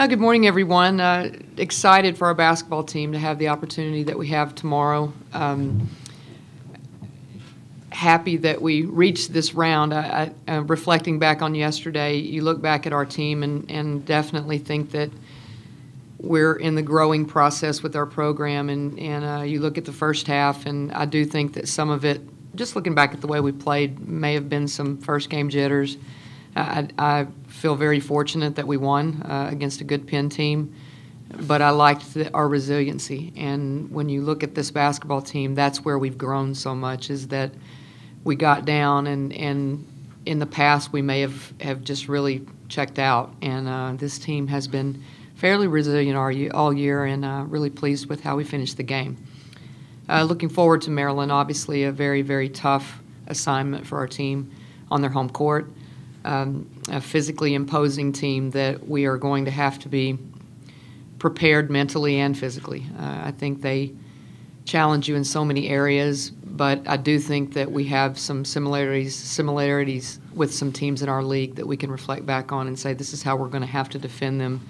Good morning, everyone. Excited for our basketball team to have the opportunity that we have tomorrow. Happy that we reached this round. Reflecting back on yesterday, you look back at our team and definitely think that we're in the growing process with our program. And you look at the first half, and I do think that some of it, just looking back at the way we played, may have been some first-game jitters. I feel very fortunate that we won against a good Penn team, but I liked our resiliency. And when you look at this basketball team, that's where we've grown so much, is that we got down, and in the past we may have just really checked out. And this team has been fairly resilient all year, and really pleased with how we finished the game. Looking forward to Maryland, obviously a very, very tough assignment for our team on their home court. A physically imposing team that we are going to have to be prepared mentally and physically. I think they challenge you in so many areas, but I do think that we have some similarities with some teams in our league that we can reflect back on and say this is how we're going to have to defend them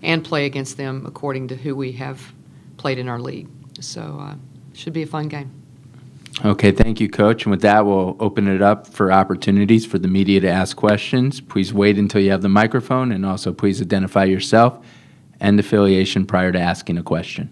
and play against them according to who we have played in our league. So should be a fun game. Okay, thank you, Coach. And with that, we'll open it up for opportunities for the media to ask questions. Please wait until you have the microphone, and also please identify yourself and affiliation prior to asking a question.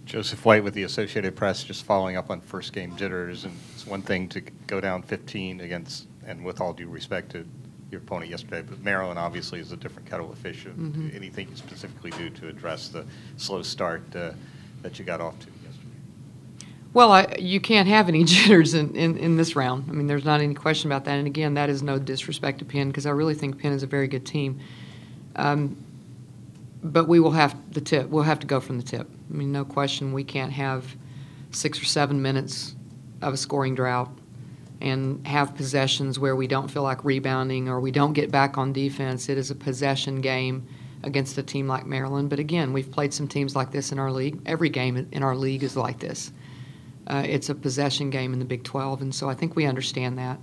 Joseph White with the Associated Press, just following up on first game jitters. And it's one thing to go down 15 against, and with all due respect to your opponent yesterday, but Maryland obviously is a different kettle of fish. Mm-hmm. Anything you specifically do to address the slow start that you got off to? Well, you can't have any jitters in this round. I mean, there's not any question about that. And again, that is no disrespect to Penn, because I really think Penn is a very good team. But we will have the tip. We'll have to go from the tip. I mean, no question. We can't have 6 or 7 minutes of a scoring drought and have possessions where we don't feel like rebounding or we don't get back on defense. It is a possession game against a team like Maryland. But again, we've played some teams like this in our league. Every game in our league is like this. It's a possession game in the Big 12, and so I think we understand that.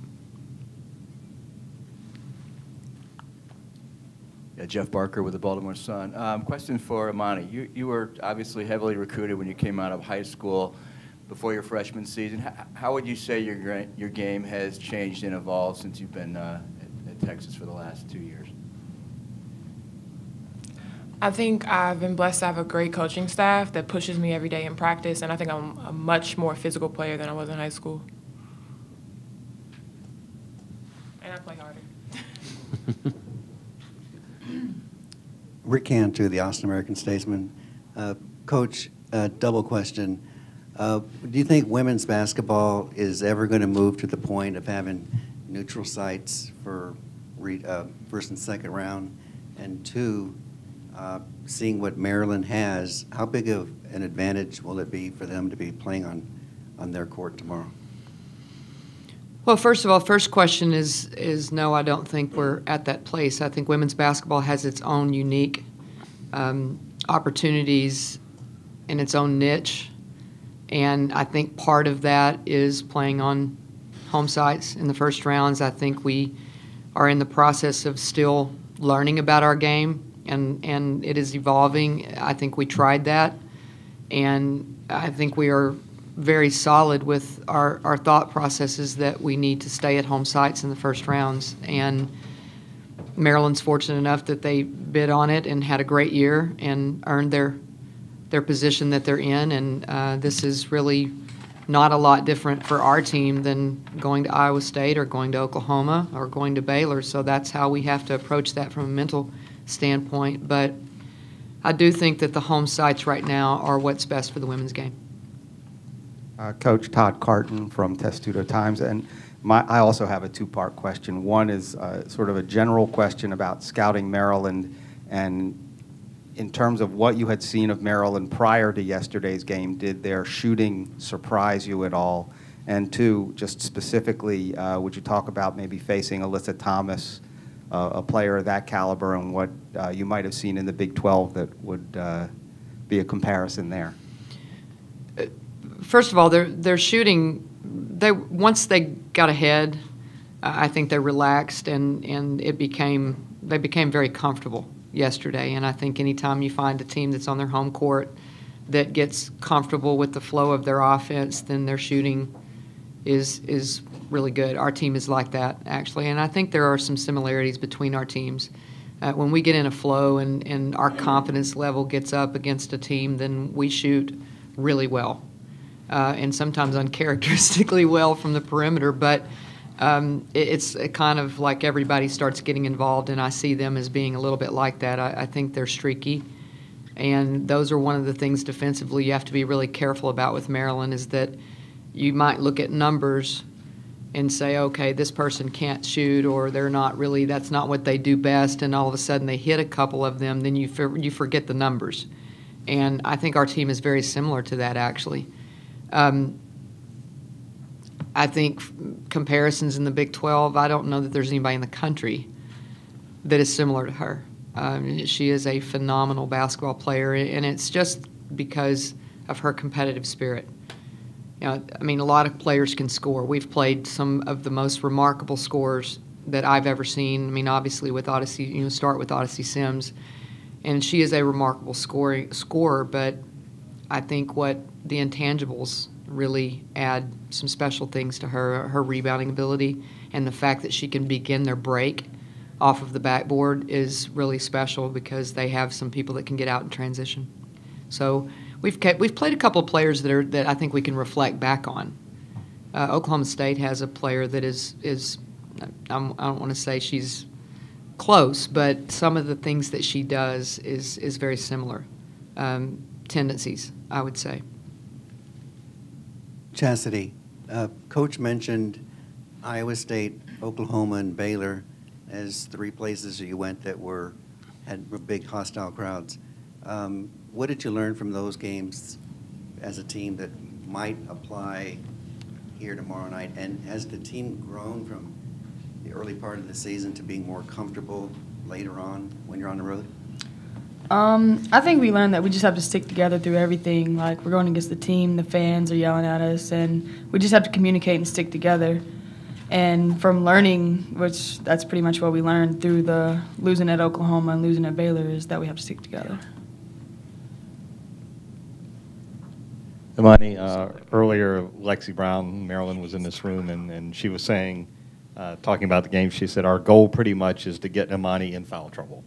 Yeah, Jeff Barker with the Baltimore Sun. Question for Imani. You were obviously heavily recruited when you came out of high school before your freshman season. How would you say your game has changed and evolved since you've been at Texas for the last 2 years? I think I've been blessed to have a great coaching staff that pushes me every day in practice, and I think I'm a much more physical player than I was in high school. And I play harder. Rick Cantu, the Austin American-Statesman. Coach, double question. Do you think women's basketball is ever going to move to the point of having neutral sites for first and second round? And two, seeing what Maryland has, how big of an advantage will it be for them to be playing on their court tomorrow? Well, first of all, first question is no, I don't think we're at that place. I think women's basketball has its own unique opportunities and its own niche, and I think part of that is playing on home sites in the first rounds. I think we are in the process of still learning about our game, and it is evolving. I think we tried that, and I think we are very solid with our thought processes that we need to stay at home sites in the first rounds. And Maryland's fortunate enough that they bid on it and had a great year and earned their position that they're in. And this is really not a lot different for our team than going to Iowa State or going to Oklahoma or going to Baylor. So that's how we have to approach that from a mental standpoint. But I do think that the home sites right now are what's best for the women's game. Coach Todd Carton from Testudo Times, and I also have a two-part question. One is sort of a general question about scouting Maryland, and in terms of what you had seen of Maryland prior to yesterday's game, did their shooting surprise you at all? And two, just specifically, would you talk about maybe facing Alyssa Thomas, a player of that caliber, and what you might have seen in the Big 12 that would be a comparison there? First of all, their shooting, once they got ahead, I think they relaxed and it became they became very comfortable yesterday. And I think anytime you find a team that's on their home court that gets comfortable with the flow of their offense, then their shooting is really good. Our team is like that, actually. And I think there are some similarities between our teams. When we get in a flow and our confidence level gets up against a team, then we shoot really well. And sometimes uncharacteristically well from the perimeter. But it's kind of like everybody starts getting involved, and I see them as being a little bit like that. I think they're streaky. And those are one of the things defensively you have to be really careful about with Maryland, is that you might look at numbers and say, okay, this person can't shoot, or they're not really, that's not what they do best, and all of a sudden they hit a couple of them, then you forget the numbers. And I think our team is very similar to that, actually. I think comparisons in the Big 12, I don't know that there's anybody in the country that is similar to her. She is a phenomenal basketball player, and it's just because of her competitive spirit. You know, I mean, a lot of players can score. We've played some of the most remarkable scorers that I've ever seen. I mean, obviously with Odyssey, you know, start with Odyssey Sims, and she is a remarkable scorer. But I think what the intangibles really add some special things to her rebounding ability, and the fact that she can begin their break off of the backboard is really special, because they have some people that can get out in transition. So we've played a couple of players that I think we can reflect back on. Oklahoma State has a player that is I don't want to say she's close, but some of the things that she does is very similar tendencies, I would say. Chassidy, Coach mentioned Iowa State, Oklahoma, and Baylor as 3 places you went that had big hostile crowds. What did you learn from those games as a team that might apply here tomorrow night? And has the team grown from the early part of the season to being more comfortable later on when you're on the road? I think we learned that we just have to stick together through everything. Like, we're going against the team, the fans are yelling at us, and we just have to communicate and stick together. And from learning, which that's pretty much what we learned through the losing at Oklahoma and losing at Baylor, is that we have to stick together. Imani, earlier Lexi Brown, Maryland, was in this room, and she was saying, talking about the game, she said, our goal pretty much is to get Imani in foul trouble.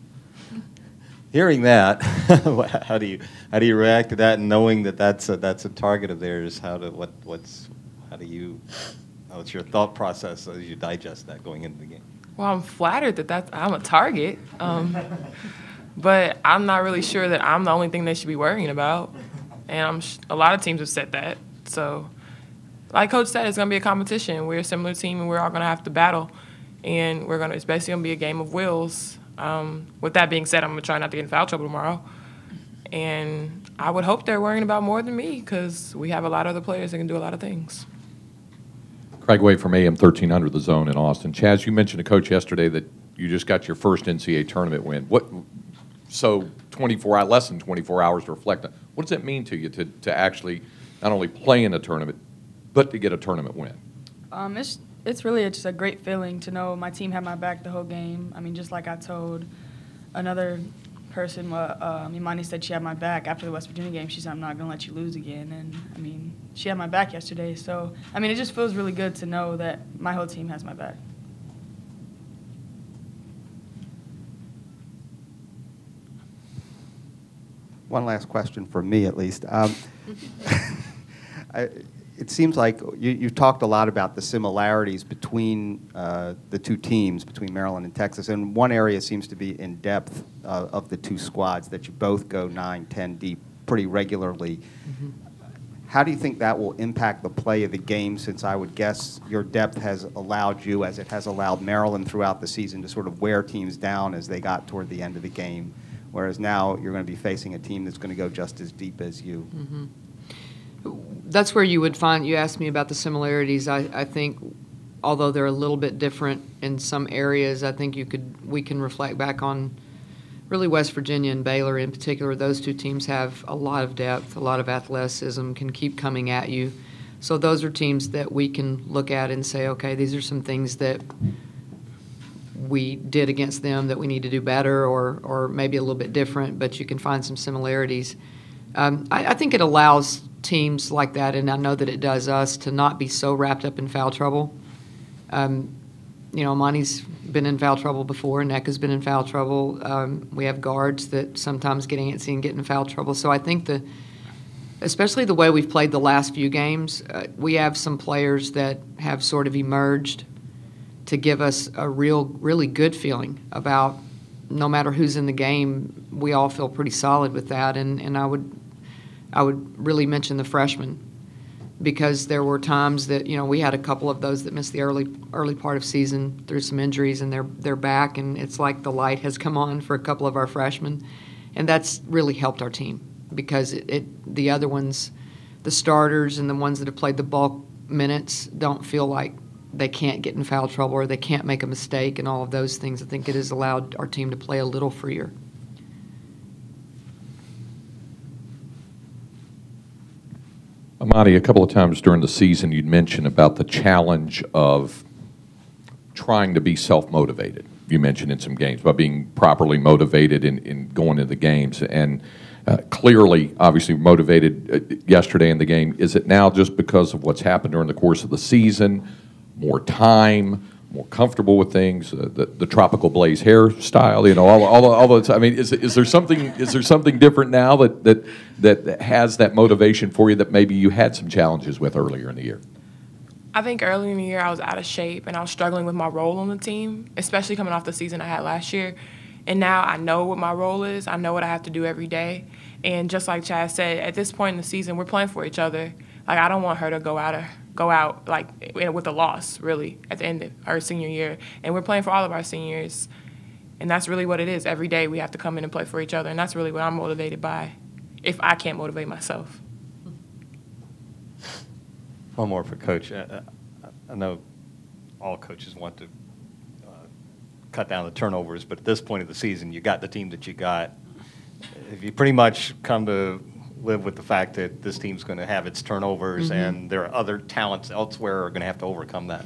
Hearing that, how do you react to that, and knowing that that's a target of theirs? What's your thought process as you digest that going into the game? Well, I'm flattered that I'm a target, but I'm not really sure that I'm the only thing they should be worrying about. And a lot of teams have said that. So, like Coach said, it's going to be a competition. We're a similar team, and we're all going to have to battle. And it's basically going to be a game of wills. With that being said, I'm going to try not to get in foul trouble tomorrow. And I would hope they're worrying about more than me, because we have a lot of other players that can do a lot of things. Craig Way from AM 1300, The Zone in Austin. Chaz, you mentioned to Coach yesterday that you just got your first NCAA tournament win. So less than 24 hours to reflect on. What does that mean to you to actually not only play in a tournament, but to get a tournament win? It's really just a great feeling to know my team had my back the whole game. I mean, just like I told another person, Imani said she had my back after the West Virginia game. She said, I'm not going to let you lose again. And, I mean, she had my back yesterday. So, I mean, it just feels really good to know that my whole team has my back. One last question for me, at least. It seems like you've talked a lot about the similarities between the two teams, between Maryland and Texas, and one area seems to be in depth of the two squads, that you both go 9, 10 deep pretty regularly. Mm-hmm. How do you think that will impact the play of the game, since I would guess your depth has allowed you, as it has allowed Maryland throughout the season, to sort of wear teams down as they got toward the end of the game, whereas now you're going to be facing a team that's going to go just as deep as you? Mm-hmm. That's where you would find, you asked me about the similarities. I think, although they're a little bit different in some areas, I think we can reflect back on really West Virginia and Baylor in particular. Those two teams have a lot of depth, a lot of athleticism, can keep coming at you. So those are teams that we can look at and say, okay, these are some things that we did against them that we need to do better, or maybe a little bit different, but you can find some similarities. I think it allows teams like that, and I know that it does us, to not be so wrapped up in foul trouble. Imani's been in foul trouble before. Nick has been in foul trouble. We have guards that sometimes get antsy and get in foul trouble. So I think especially the way we've played the last few games, we have some players that have sort of emerged to give us a really good feeling about no matter who's in the game, we all feel pretty solid with that. And I would really mention the freshmen, because there were times that we had a couple of those that missed the early part of season through some injuries, and they're back, and it's like the light has come on for a couple of our freshmen, and that's really helped our team, because the other ones, the starters and the ones that have played the bulk minutes, don't feel like they can't get in foul trouble or they can't make a mistake and all of those things. I think it has allowed our team to play a little freer. Imani, a couple of times during the season you'd mentioned about the challenge of trying to be self-motivated. You mentioned in some games about being properly motivated in going into the games, and clearly, obviously motivated yesterday in the game. Is it now just because of what's happened during the course of the season, more time, more comfortable with things, the tropical blaze hairstyle, all those? I mean, is there something different now that has that motivation for you that maybe you had some challenges with earlier in the year? I think early in the year I was out of shape and I was struggling with my role on the team, especially coming off the season I had last year. And now I know what my role is. I know what I have to do every day. And just like Chad said, at this point in the season, we're playing for each other. Like, I don't want her to go out like with a loss, really, at the end of her senior year. And we're playing for all of our seniors. And that's really what it is. Every day we have to come in and play for each other. And that's really what I'm motivated by, if I can't motivate myself. One more for Coach. I know all coaches want to cut down the turnovers, but at this point of the season, you got the team that you got. If you pretty much come to live with the fact that this team's going to have its turnovers, and there are other talents elsewhere are going to have to overcome that.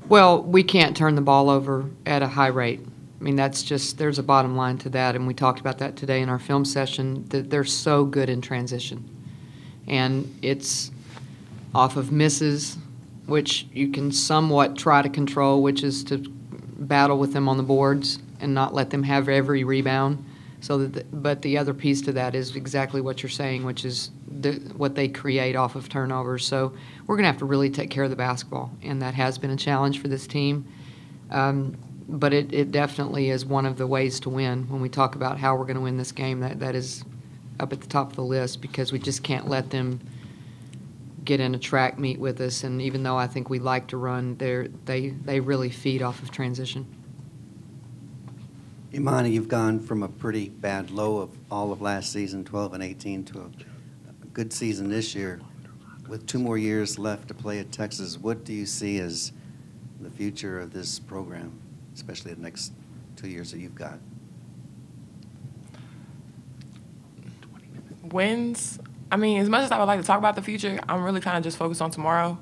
Well, we can't turn the ball over at a high rate. I mean, there's a bottom line to that, and we talked about that today in our film session, that they're so good in transition. And it's off of misses, which you can somewhat try to control, which is to battle with them on the boards and not let them have every rebound. But the other piece to that is exactly what you're saying, which is what they create off of turnovers. So we're going to have to really take care of the basketball, and that has been a challenge for this team. But it definitely is one of the ways to win. When we talk about how we're going to win this game, that is up at the top of the list, because we just can't let them get in a track meet with us. And even though I think we like to run, they really feed off of transition. Imani, you've gone from a pretty bad low of all of last season, 12 and 18, to a good season this year. With 2 more years left to play at Texas, what do you see as the future of this program, especially the next 2 years that you've got? Wins. I mean, as much as I would like to talk about the future, I'm really kind of just focused on tomorrow.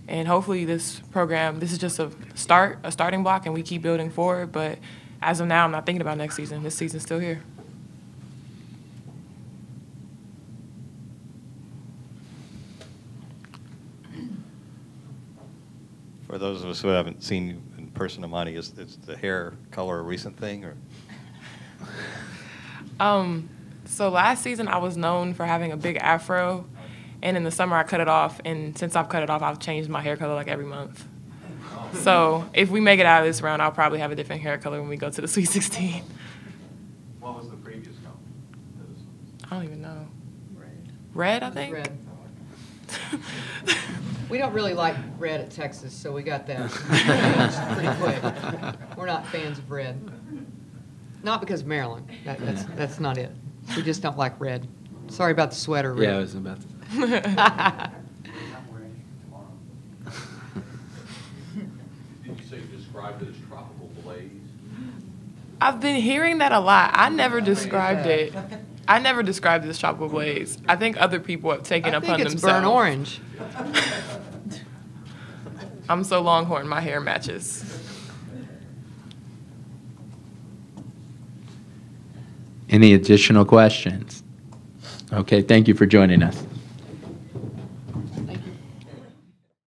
And hopefully this program, this is just a starting block, and we keep building forward. But as of now, I'm not thinking about next season. This season's still here. For those of us who haven't seen you in person, Imani, is the hair color a recent thing, or? So last season I was known for having a big afro, and in the summer I cut it off, and since I've cut it off, I've changed my hair color like every month. So if we make it out of this round, I'll probably have a different hair color when we go to the Sweet 16. What was the previous color? I don't even know. Red, I think? Red. We don't really like red at Texas, so we got that pretty quick. We're not fans of red. Not because of Maryland. That's not it. We just don't like red. Sorry about the sweater, Red. Yeah, I was about to. Did you say you described it as tropical blaze? I've been hearing that a lot. I never described it. I never described it as tropical blaze. I think other people have taken upon themselves. I think it's burnt orange. I'm so Longhorn, my hair matches. Any additional questions? Okay, thank you for joining us.